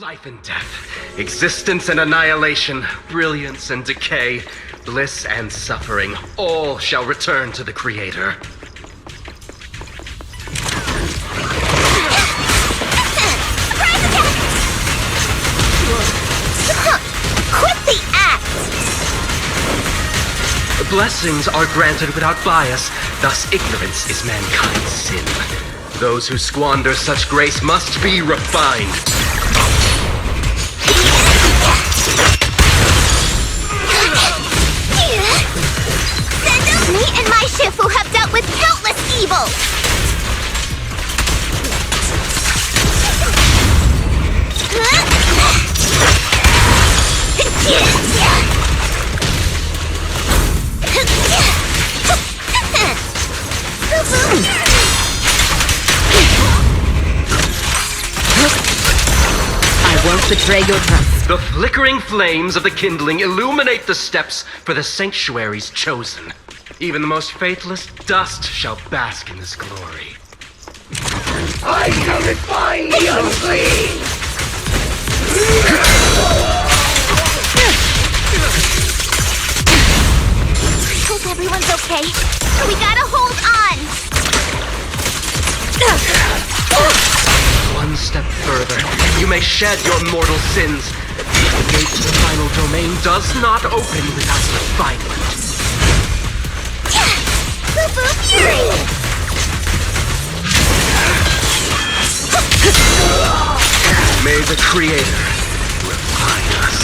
Life and death, existence and annihilation, brilliance and decay, bliss and suffering, all shall return to the Creator. Quit the act! Blessings are granted without bias, thus ignorance is mankind's sin. Those who squander such grace must be refined. Me and my Fufu have dealt with countless evils! I won't betray your trust. The flickering flames of the kindling illuminate the steps for the sanctuaries chosen. Even the most faithless dust shall bask in this glory. I shall refine the unclean! Hope everyone's okay. We gotta hold on! One step further, you may shed your mortal sins. The gate to the final domain does not open without refinement. Fufu Fury! May the Creator refine us.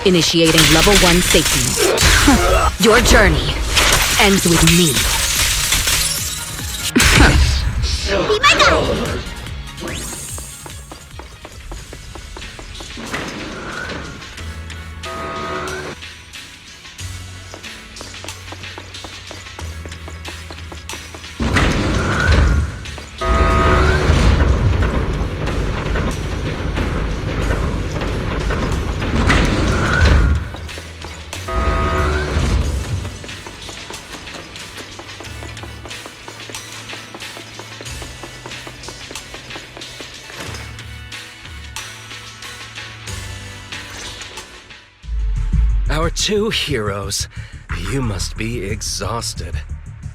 Initiating level 1 safety. Your journey ends with me. Be my guide! Our two heroes. You must be exhausted.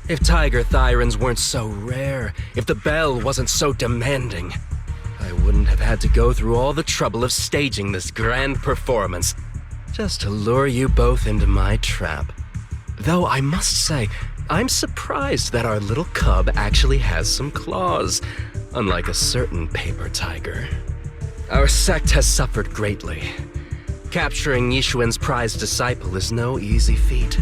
If Tiger Thyrans weren't so rare, if the bell wasn't so demanding, I wouldn't have had to go through all the trouble of staging this grand performance just to lure you both into my trap. Though I must say, I'm surprised that our little cub actually has some claws, unlike a certain paper tiger. Our sect has suffered greatly. Capturing Yishuan's prized disciple is no easy feat.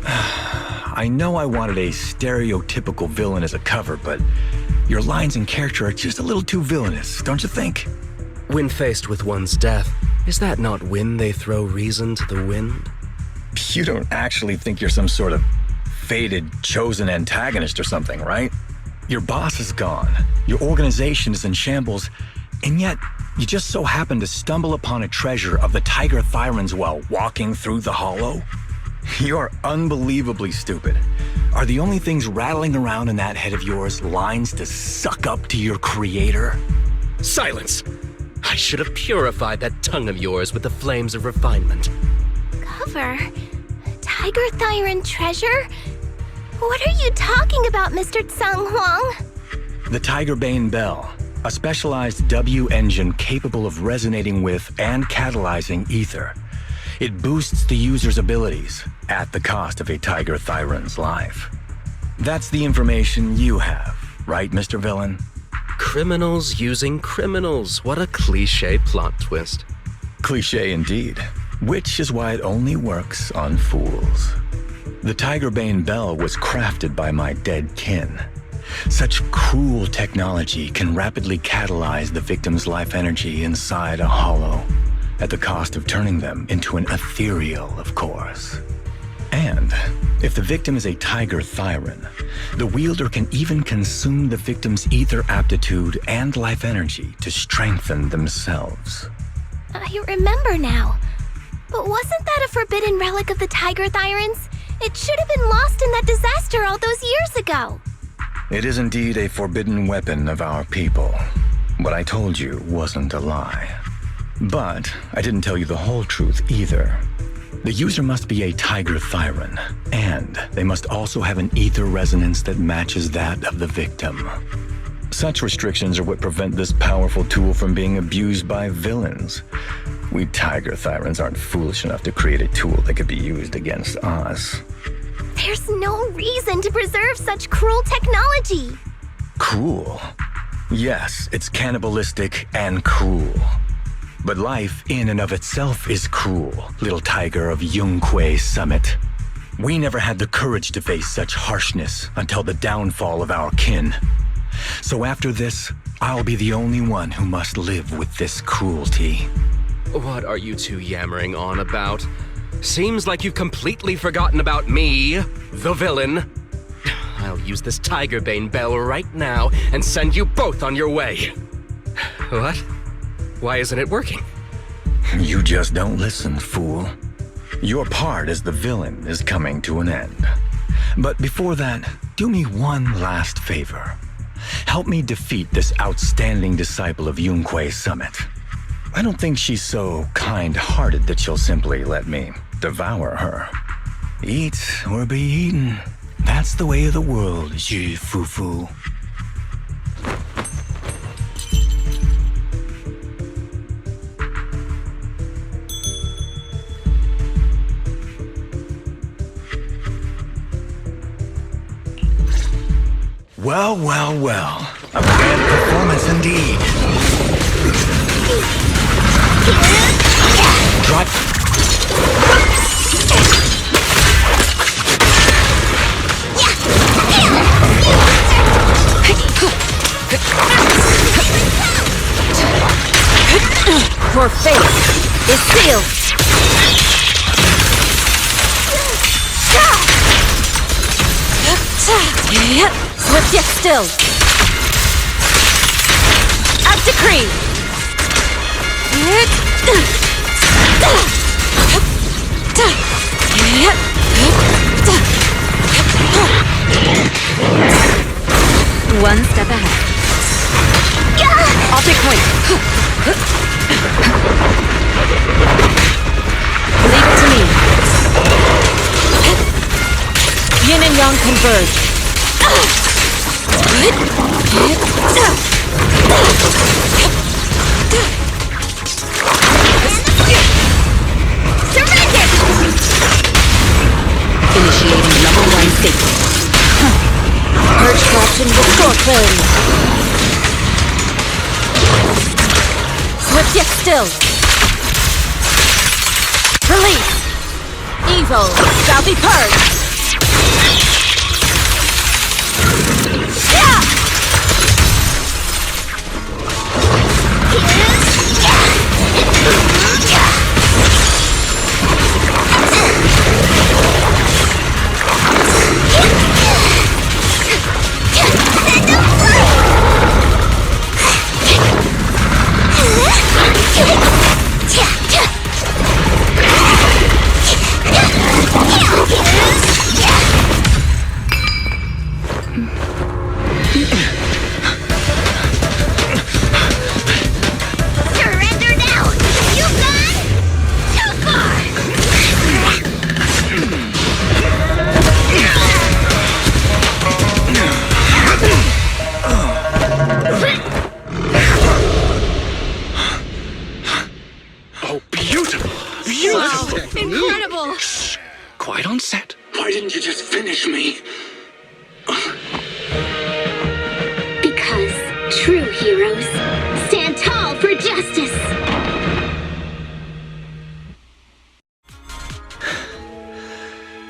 I know I wanted a stereotypical villain as a cover, but your lines and character are just a little too villainous, don't you think? When faced with one's death, is that not when they throw reason to the wind? You don't actually think you're some sort of fated, chosen antagonist or something, right? Your boss is gone, your organization is in shambles, and yet you just so happen to stumble upon a treasure of the Tiger Thyrans while walking through the hollow? You're unbelievably stupid. Are the only things rattling around in that head of yours lines to suck up to your creator? Silence! I should have purified that tongue of yours with the flames of refinement. Cover? Tiger Thyran treasure? What are you talking about, Mr. Tsang Huang? The Tiger Bane Bell. A specialized W engine capable of resonating with and catalyzing ether. It boosts the user's abilities at the cost of a Tiger Thyran's life. That's the information you have, right, Mr. Villain? Criminals using criminals. What a cliché plot twist. Cliché indeed, which is why it only works on fools. The Tiger Bane Bell was crafted by my dead kin. Such cruel technology can rapidly catalyze the victim's life energy inside a hollow, at the cost of turning them into an ethereal, of course. And if the victim is a Tiger Thyran, the wielder can even consume the victim's ether aptitude and life energy to strengthen themselves. I remember now. But wasn't that a forbidden relic of the Tiger Thyrans? It should have been lost in that disaster all those years ago. It is indeed a forbidden weapon of our people. What I told you wasn't a lie. But I didn't tell you the whole truth either. The user must be a Tiger Thyron, and they must also have an ether resonance that matches that of the victim. Such restrictions are what prevent this powerful tool from being abused by villains. We Tiger Thyrons aren't foolish enough to create a tool that could be used against us. There's no reason to preserve such cruel technology. Cruel? Yes, it's cannibalistic and cruel. But life in and of itself is cruel, little tiger of Yunquei Summit. We never had the courage to face such harshness until the downfall of our kin. So after this, I'll be the only one who must live with this cruelty. What are you two yammering on about? Seems like you've completely forgotten about me, the villain. I'll use this Tigerbane bell right now and send you both on your way. What? Why isn't it working? You just don't listen, fool. Your part as the villain is coming to an end. But before that, do me one last favor. Help me defeat this outstanding disciple of Yunquei Summit. I don't think she's so kind-hearted that she'll simply let me devour her. Eat or be eaten. That's the way of the world, Fufu. Well, well, well. A grand performance indeed. Drop. Your fate is sealed. Swift yet still. As decreed. One step ahead. I'll take point. Leave it to me. Yin and Yang converge. Surrender! Initiating level 1 safety. Purge corruption, restore clarity. Swift yet still. Release. Evil shall be purged. Incredible! Quiet on set. Why didn't you just finish me? Because true heroes stand tall for justice.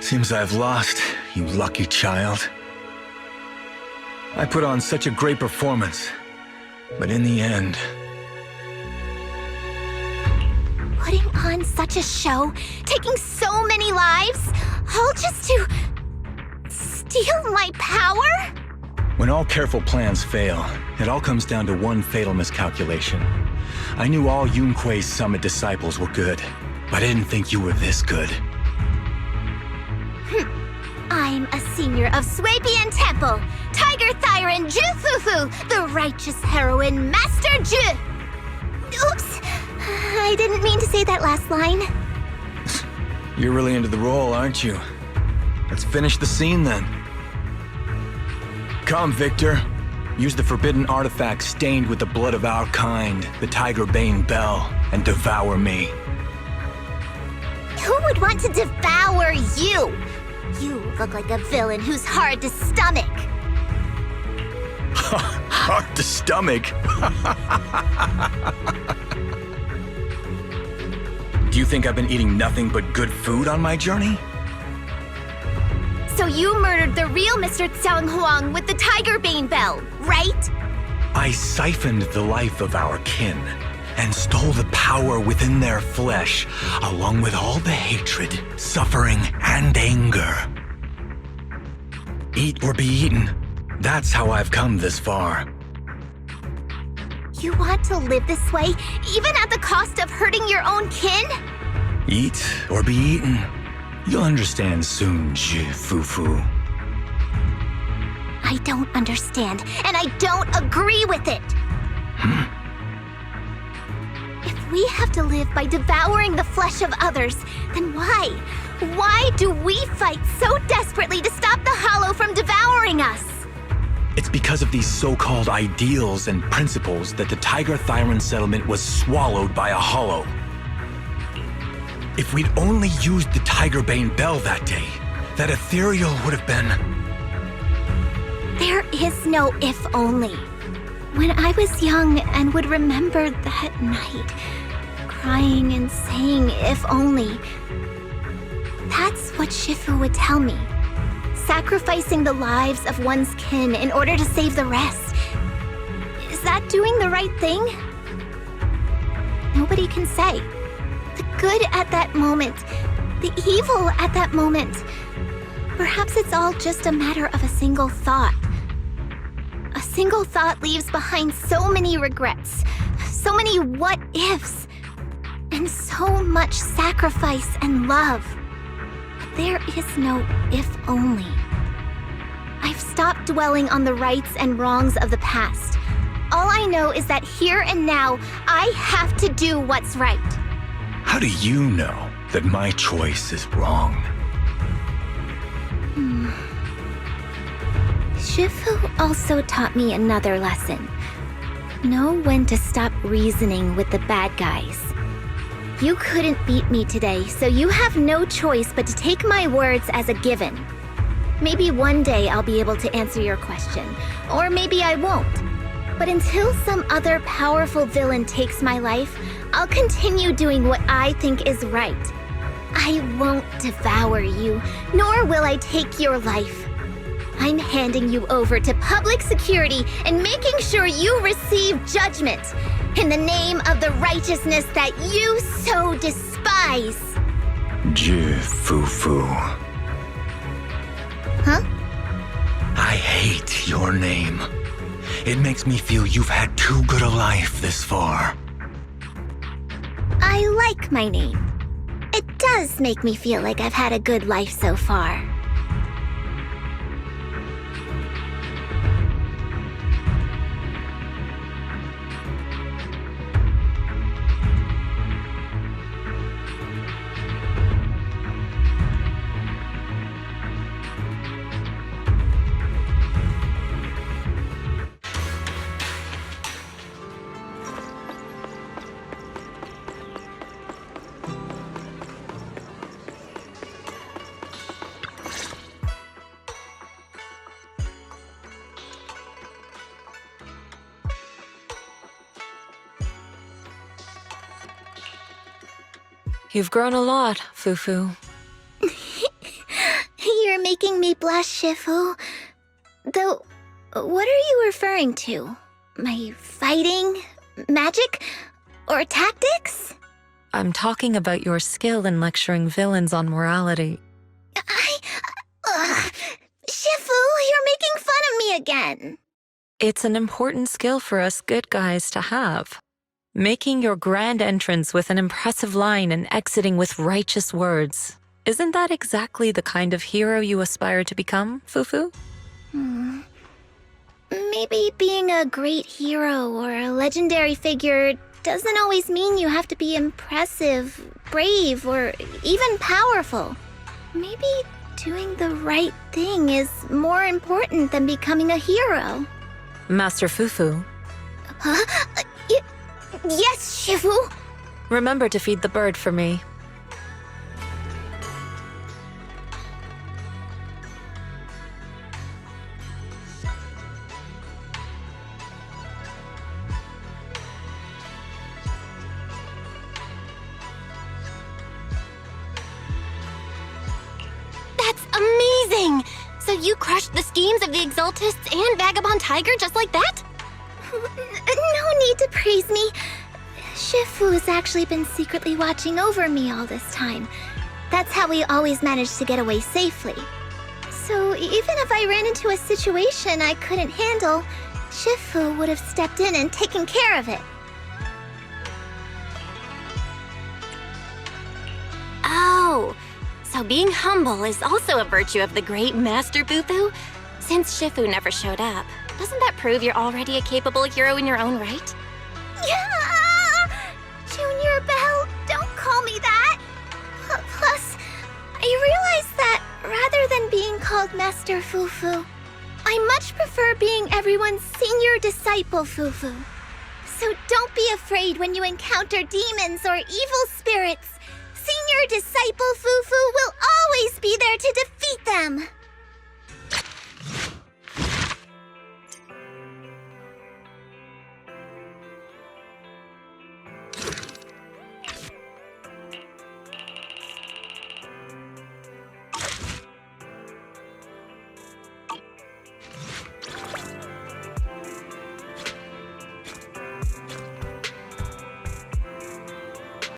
Seems I've lost, you lucky child. I put on such a great performance, but in the end... Putting on such a show, taking so many lives, all just to steal my power? When all careful plans fail, it all comes down to one fatal miscalculation. I knew all Yunquei Summit disciples were good, but I didn't think you were this good. I I'm a senior of Swapian Temple, Tiger Thyran Ju Fufu, the righteous heroine Master Ju. Oops, I didn't mean to say that last line. You're really into the role, aren't you? Let's finish the scene then. Come, Victor. Use the forbidden artifact stained with the blood of our kind, the Tiger Bane Bell, and devour me. Who would want to devour you? You look like a villain who's hard to stomach. Hard to stomach. Do you think I've been eating nothing but good food on my journey? So you murdered the real Mr. Tsang Huang with the Tiger Bane Bell, right? I siphoned the life of our kin and stole the power within their flesh, along with all the hatred, suffering, and anger. Eat or be eaten. That's how I've come this far. You want to live this way, even at the cost of hurting your own kin? Eat or be eaten. You'll understand soon, Fufu. I don't understand, and I don't agree with it. If we have to live by devouring the flesh of others, then why? Why do we fight so desperately to stop the Hollow from devouring us? It's because of these so-called ideals and principles that the Tiger Thyran settlement was swallowed by a Hollow. If we'd only used the Tiger Bane Bell that day, that ethereal would have been... There is no if only. When I was young and would remember that night, crying and saying if only, that's what Shifu would tell me. Sacrificing the lives of one's kin in order to save the rest. Is that doing the right thing? Nobody can say. The good at that moment, the evil at that moment. Perhaps it's all just a matter of a single thought. A single thought leaves behind so many regrets, so many what-ifs, and so much sacrifice and love. There is no if only. I've stopped dwelling on the rights and wrongs of the past. All I know is that here and now, I have to do what's right. How do you know that my choice is wrong? Shifu also taught me another lesson. Know when to stop reasoning with the bad guys. You couldn't beat me today, so you have no choice but to take my words as a given. Maybe one day I'll be able to answer your question, or maybe I won't. But until some other powerful villain takes my life, I'll continue doing what I think is right. I won't devour you, nor will I take your life. I'm handing you over to public security and making sure you receive judgment in the name of the righteousness that you so despise. Fufu. Huh? I hate your name. It makes me feel you've had too good a life this far. I like my name. It does make me feel like I've had a good life so far. You've grown a lot, Fufu. You're making me blush, Shifu. Though, what are you referring to? My fighting? Magic? Or tactics? I'm talking about your skill in lecturing villains on morality. Shifu, you're making fun of me again. It's an important skill for us good guys to have. Making your grand entrance with an impressive line and exiting with righteous words Isn't that exactly the kind of hero you aspire to become, Fufu? Maybe being a great hero or a legendary figure doesn't always mean you have to be impressive, brave, or even powerful. Maybe doing the right thing is more important than becoming a hero. Master Fufu, Huh? Yes, Shifu! remember to feed the bird for me. That's amazing! So you crushed the schemes of the Exaltists and Vagabond Tiger just like that? No need to praise me. Shifu has actually been secretly watching over me all this time. That's how we always managed to get away safely. So even if I ran into a situation I couldn't handle, Shifu would have stepped in and taken care of it. Oh, so being humble is also a virtue of the great Master Fufu? Since Shifu never showed up, doesn't that prove you're already a capable hero in your own right? Yeah! Junior Belle, don't call me that! Plus, I realized that rather than being called Master Fufu, I much prefer being everyone's senior disciple Fufu. So don't be afraid when you encounter demons or evil spirits. Senior disciple Fufu will always be there to defeat them!